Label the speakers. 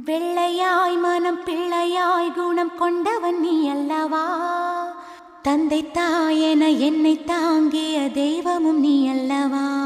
Speaker 1: வெள்ளையாய் மனம் பிள்ளையாய் குணம் கொண்டவன் நீ அல்லவா? தந்தை தாயென என்னை தாங்கிய தெய்வமும் நீ அல்லவா?